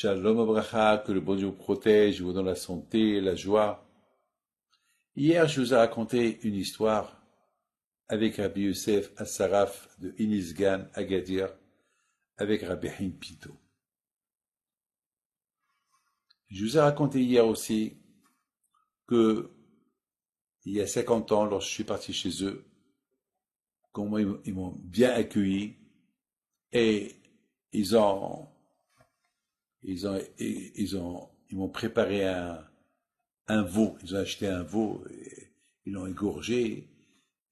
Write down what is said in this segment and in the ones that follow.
Shalom Abraha, que le bon Dieu vous protège, vous donne la santé, la joie. Hier, je vous ai raconté une histoire avec Rabbi Youssef Assaraf de Inisgan, Agadir, avec Rabbi Haim Pito. Je vous ai raconté hier aussi que, il y a 50 ans, lorsque je suis parti chez eux, comment ils m'ont bien accueilli et ils m'ont préparé un veau. Ils ont acheté un veau, et ils l'ont égorgé.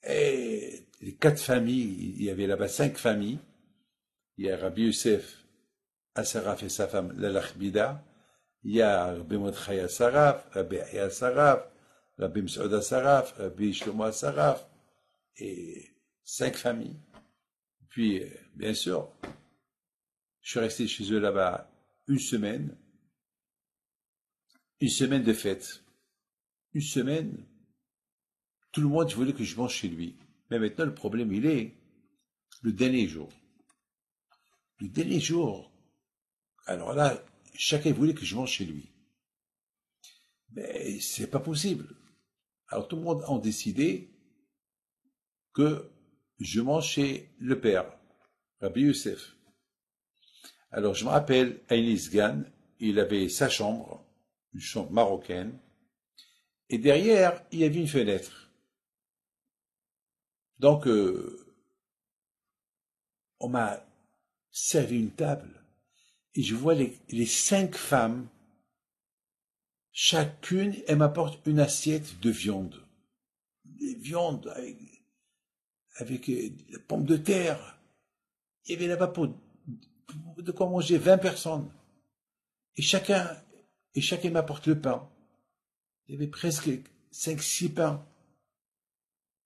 Et les 4 familles, il y avait là-bas 5 familles. Il y a Rabbi Youssef Assaraf et sa femme Lalach Bida. Il y a Rabbi Mordechai Assaraf, Rabbi Yahya Assaraf, Rabbi Msoud Assaraf, Rabbi Shlomo Assaraf, et 5 familles. Puis, bien sûr, je suis resté chez eux là-bas une semaine de fête. Une semaine, tout le monde voulait que je mange chez lui. Mais maintenant, le problème, il est le dernier jour. Le dernier jour, alors là, chacun voulait que je mange chez lui. Mais c'est pas possible. Alors tout le monde a décidé que je mange chez le père, Rabbi Youssef. Alors je me rappelle, à Inisgan, il avait sa chambre, une chambre marocaine, et derrière, il y avait une fenêtre. Donc, on m'a servi une table, et je vois les 5 femmes, chacune, elle m'apporte une assiette de viande. Des viandes avec la pomme de terre. Il y avait là-bas de quoi manger 20 personnes. Et chacun m'apporte le pain. Il y avait presque 5-6 pains.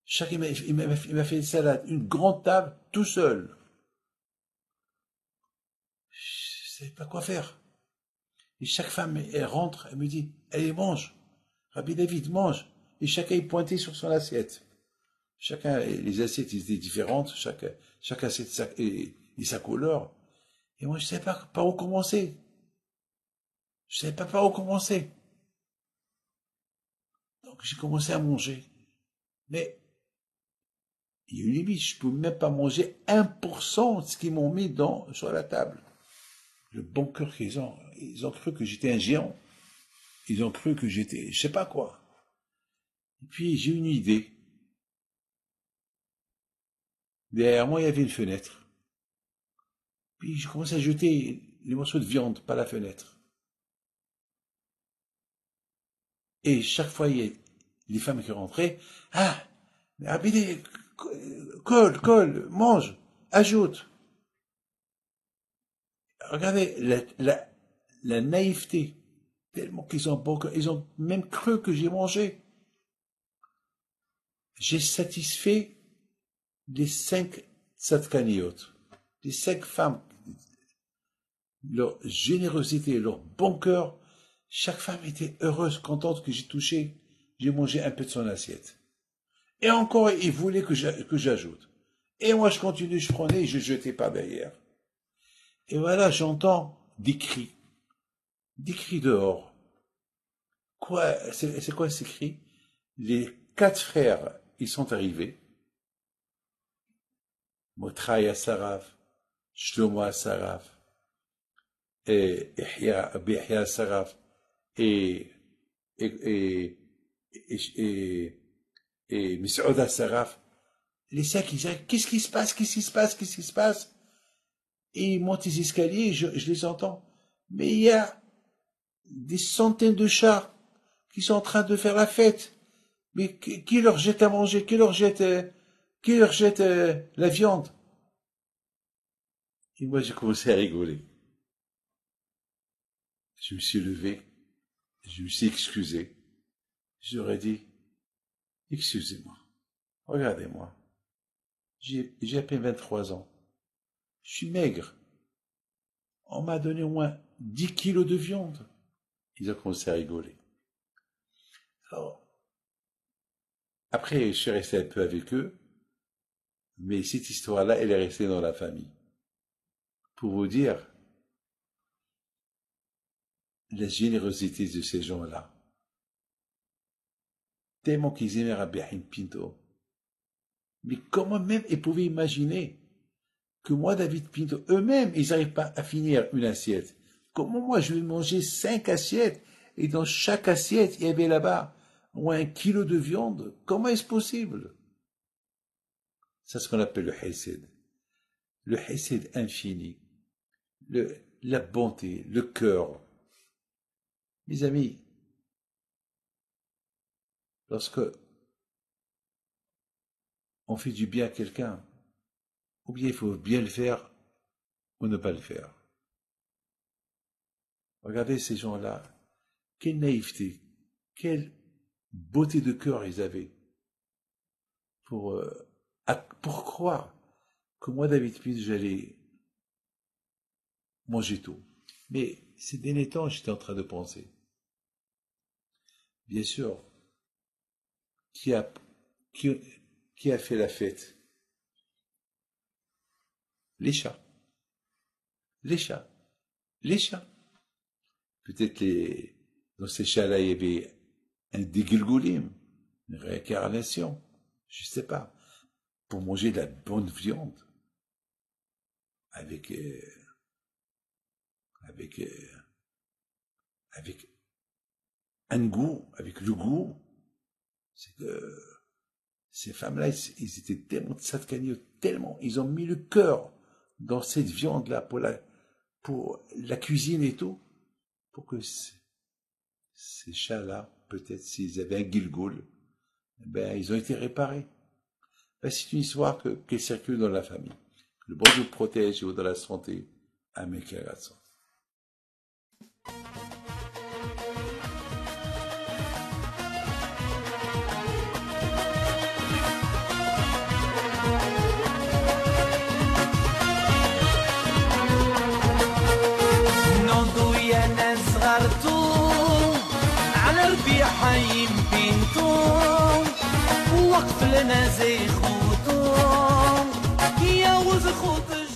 Chacun il m'a fait une salade, une grande table, tout seul. Je ne savais pas quoi faire. Et chaque femme, elle rentre, elle me dit, allez, mange. Rabbi David, mange. Et chacun est pointé sur son assiette. Chacun, les assiettes étaient différentes, chaque assiette et sa couleur. Et moi, je ne savais pas par où commencer. Je ne savais pas par où commencer. Donc, j'ai commencé à manger. Mais, il y a une limite, je ne pouvais même pas manger 1% de ce qu'ils m'ont mis sur la table. Le bon cœur qu'ils ont, ils ont cru que j'étais un géant. Ils ont cru que j'étais, je sais pas quoi. Et puis, j'ai eu une idée. Derrière moi, il y avait une fenêtre. Puis, j'ai commencé à jeter les morceaux de viande par la fenêtre. Et chaque fois, il y a les femmes qui rentraient. Ah, Abidé, colle, mange, ajoute. Regardez la naïveté. Tellement qu'ils ont même cru que j'ai mangé. J'ai satisfait les 5 tzadkaniyot, les 5 femmes, leur générosité, leur bon cœur. Chaque femme était heureuse, contente que j'ai mangé un peu de son assiette. Et encore, ils voulaient que j'ajoute. Et moi, je continue, je prenais et je jetais par derrière. Et voilà, j'entends des cris dehors. Quoi, c'est quoi ces cris? Les 4 frères, ils sont arrivés. Mordechai Assaraf, Shlomo Assaraf, et Yahya Assaraf, et Msoud Assaraf. Les 5, ils disent, qu'est-ce qui se passe? Et ils montent les escaliers, je les entends. Mais il y a des centaines de chars qui sont en train de faire la fête. Mais qui leur jette à manger? Qui leur jette la viande? Et moi, j'ai commencé à rigoler. Je me suis levé, je me suis excusé. J'aurais dit, excusez-moi, regardez-moi. J'ai à peine 23 ans. Je suis maigre. On m'a donné au moins 10 kilos de viande. Ils ont commencé à rigoler. Alors, après, je suis resté un peu avec eux, mais cette histoire-là, elle est restée dans la famille. Pour vous dire la générosité de ces gens-là. Tellement qu'ils aimaient Rabbi Haïm Pinto. Mais comment même ils pouvaient imaginer que moi, David Pinto, eux-mêmes, ils n'arrivent pas à finir une assiette. Comment moi, je vais manger 5 assiettes et dans chaque assiette, il y avait là-bas au moins 1 kilo de viande? Comment est-ce possible? C'est ce qu'on appelle le hesed. Le hesed infini. La bonté, le cœur. Mes amis, lorsque on fait du bien à quelqu'un, ou bien il faut bien le faire ou ne pas le faire. Regardez ces gens-là, quelle naïveté, quelle beauté de cœur ils avaient pour croire que moi, David Pinto, j'allais manger tout. Mais ces derniers temps, j'étais en train de penser. Bien sûr, qui a fait la fête? Les chats. Les chats. Les chats. Peut-être dans ces chats-là, il y avait des Gilgoulim, une réincarnation, je ne sais pas, pour manger de la bonne viande, avec un goût, avec le goût. C'est que ces femmes-là, ils étaient tellement tzadkaniyot, tellement, ils ont mis le cœur dans cette viande-là pour la cuisine et tout, pour que ces chats-là, peut-être s'ils avaient un Gilgoul, ben, ils ont été réparés. Ben, c'est une histoire qui circule dans la famille. Le bon Dieu protège et vous dans la santé. Amen. ربي حي بنتو وقف لنا زي خوتو يا وز خوت